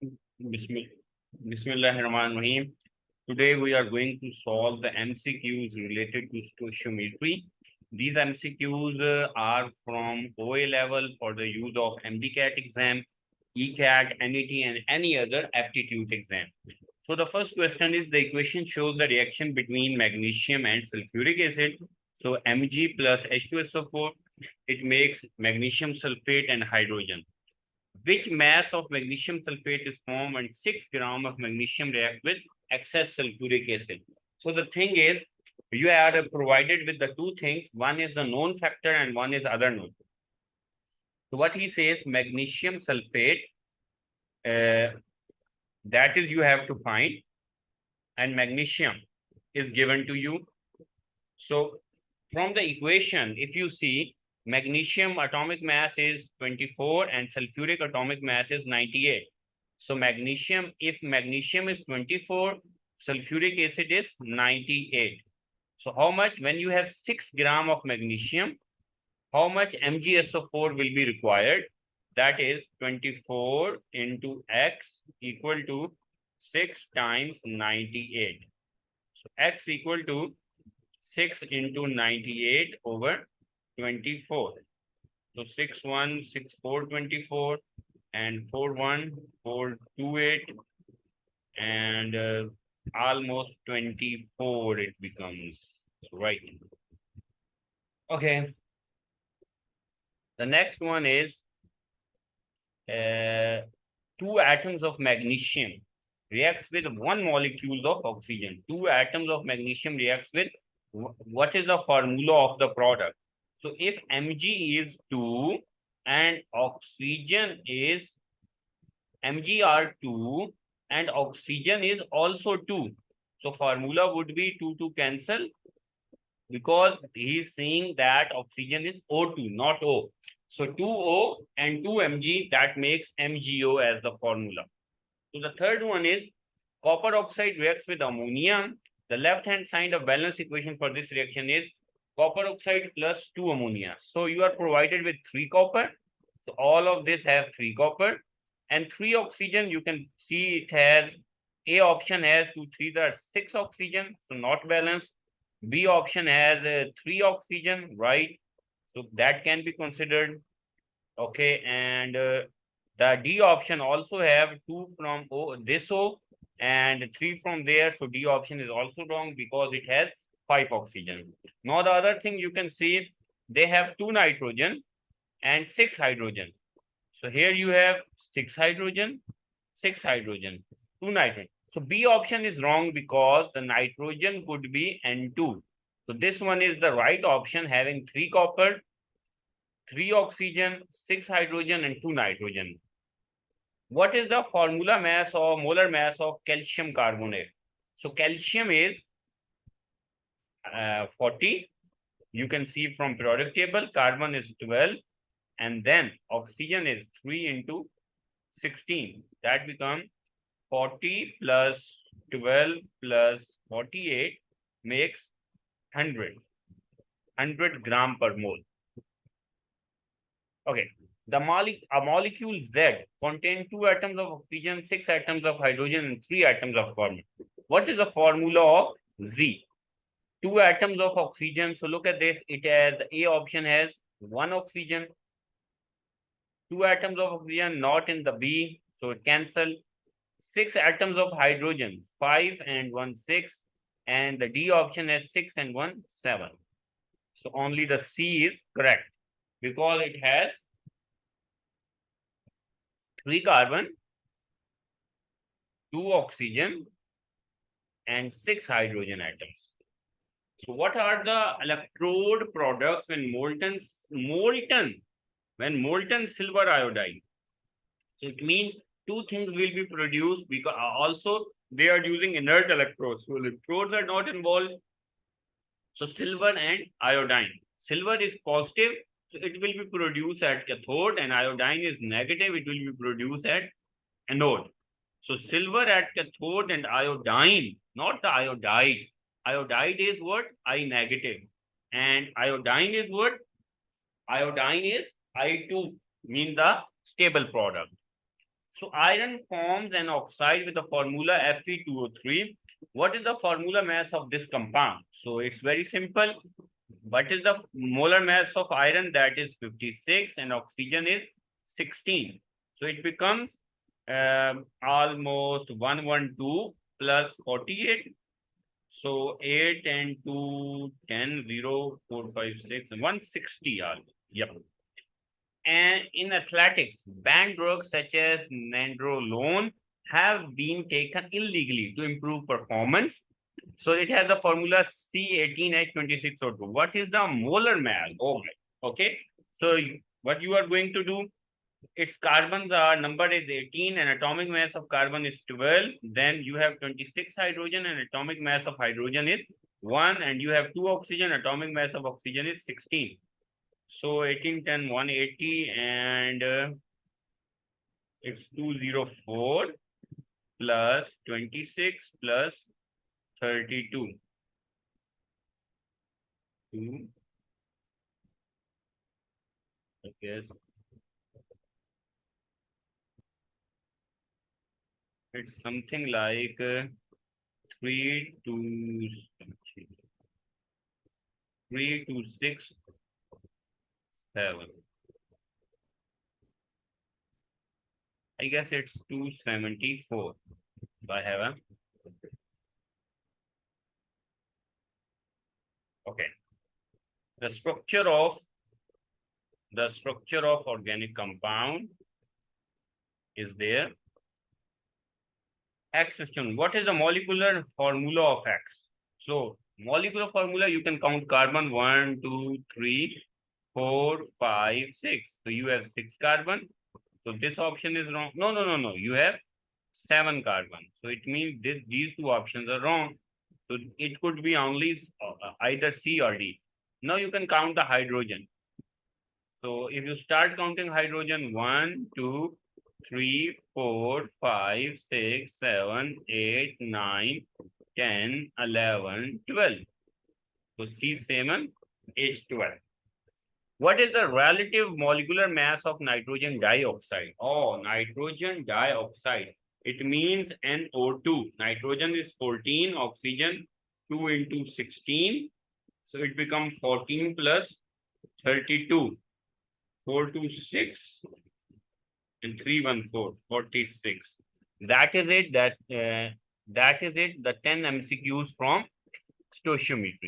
Bismillah. Bismillahirrahmanirrahim. Today we are going to solve the MCQs related to stoichiometry. These MCQs are from OA level for the use of MDCAT exam, ECAT, NET, and any other aptitude exam. So the first question is the equation shows the reaction between magnesium and sulfuric acid. So Mg plus H2SO4, it makes magnesium sulfate and hydrogen. Which mass of magnesium sulfate is formed when 6 gram of magnesium react with excess sulfuric acid? So the thing is, you are provided with the two things. One is the known factor and one is other known. So what he says, magnesium sulfate, that is you have to find, and magnesium is given to you. So from the equation, if you see, magnesium atomic mass is 24 and sulfuric atomic mass is 98. So magnesium, if magnesium is 24, sulfuric acid is 98. So how much, when you have 6 gram of magnesium, how much MgSO4 will be required? That is 24 into X equal to 6 times 98. So X equal to 6 into 98 over 24. So 6 1 6 4 24 and 4 1 4 2 8 and almost 24 it becomes, right? Okay, the next one is two atoms of magnesium reacts with one molecule of oxygen. Two atoms of magnesium reacts with, what is the formula of the product? So if Mg is 2 and oxygen is Mgr2 and oxygen is also 2. So formula would be 2 to cancel, because he is saying that oxygen is O2, not O. So 2O and 2Mg, that makes MgO as the formula. So the third one is copper oxide reacts with ammonia. The left-hand side of balance equation for this reaction is copper oxide plus 2 ammonia. So you are provided with 3 copper. So all of this have 3 copper and 3 oxygen. You can see it has, A option has 2, 3, there are 6 oxygen, so not balanced. B option has 3 oxygen, right? So that can be considered. Okay, and the D option also have 2 from this O and 3 from there. So D option is also wrong because it has 5 oxygen. Now the other thing you can see, they have 2 nitrogen and 6 hydrogen. So here you have 6 hydrogen, 6 hydrogen, 2 nitrogen. So B option is wrong because the nitrogen could be N2. So this one is the right option, having 3 copper, 3 oxygen, 6 hydrogen and 2 nitrogen. What is the formula mass or molar mass of calcium carbonate? So calcium is 40. You can see from periodic table, carbon is 12 and then oxygen is 3 into 16. That becomes 40 plus 12 plus 48 makes 100 gram per mole. Okay, a molecule Z contains 2 atoms of oxygen, 6 atoms of hydrogen, and 3 atoms of carbon. What is the formula of Z? 2 atoms of oxygen. So look at this. It has, A option has 1 oxygen. 2 atoms of oxygen, not in the B, so it cancel. 6 atoms of hydrogen, 5 and 1 6, and the D option has 6 and 1 7. So only the C is correct because it has 3 carbon, 2 oxygen, and 6 hydrogen atoms. So what are the electrode products when molten silver iodide? So it means two things will be produced, because also they are using inert electrodes. So electrodes are not involved. So silver and iodine. Silver is positive, so it will be produced at cathode, and iodine is negative, it will be produced at anode. So silver at cathode and iodine, not the iodide. Iodide is what? I negative. And iodine is what? Iodine is I2, mean the stable product. So iron forms an oxide with the formula Fe2O3. What is the formula mass of this compound? So it's very simple. What is the molar mass of iron? That is 56 and oxygen is 16. So it becomes almost 112 plus 48. So 8 and 2, 10, 0, 4, 5, 6, 160 are. Yep. And in athletics, banned drugs such as nandrolone have been taken illegally to improve performance. So it has the formula C18H26O2. What is the molar mass? Oh my. Okay. So what you are going to do? Its carbons are number is 18 and atomic mass of carbon is 12. Then you have 26 hydrogen and atomic mass of hydrogen is 1. And you have 2 oxygen, atomic mass of oxygen is 16. So 18, 10, 180 and it's 204 plus 26 plus 32. 2. I guess it's something like 3 to 6, 7. I guess it's 274. So I have a okay. The structure of organic compound is there. X system. What is the molecular formula of X? So molecular formula, you can count carbon 1, 2, 3, 4, 5, 6. So you have 6 carbon. So this option is wrong. No. You have 7 carbon. So it means these two options are wrong. So it could be only either C or D. Now you can count the hydrogen. So if you start counting hydrogen, 1, 2, 3, 4, 5, 6, 7, 8, 9, 10, 11, 12. So C7, H12. What is the relative molecular mass of nitrogen dioxide? Oh, nitrogen dioxide. It means NO2. Nitrogen is 14, oxygen 2 into 16. So it becomes 14 plus 32. 4 to 6 and 3, 1, 4, 46. That is it. That is it. The 10 MCQs from stoichiometry.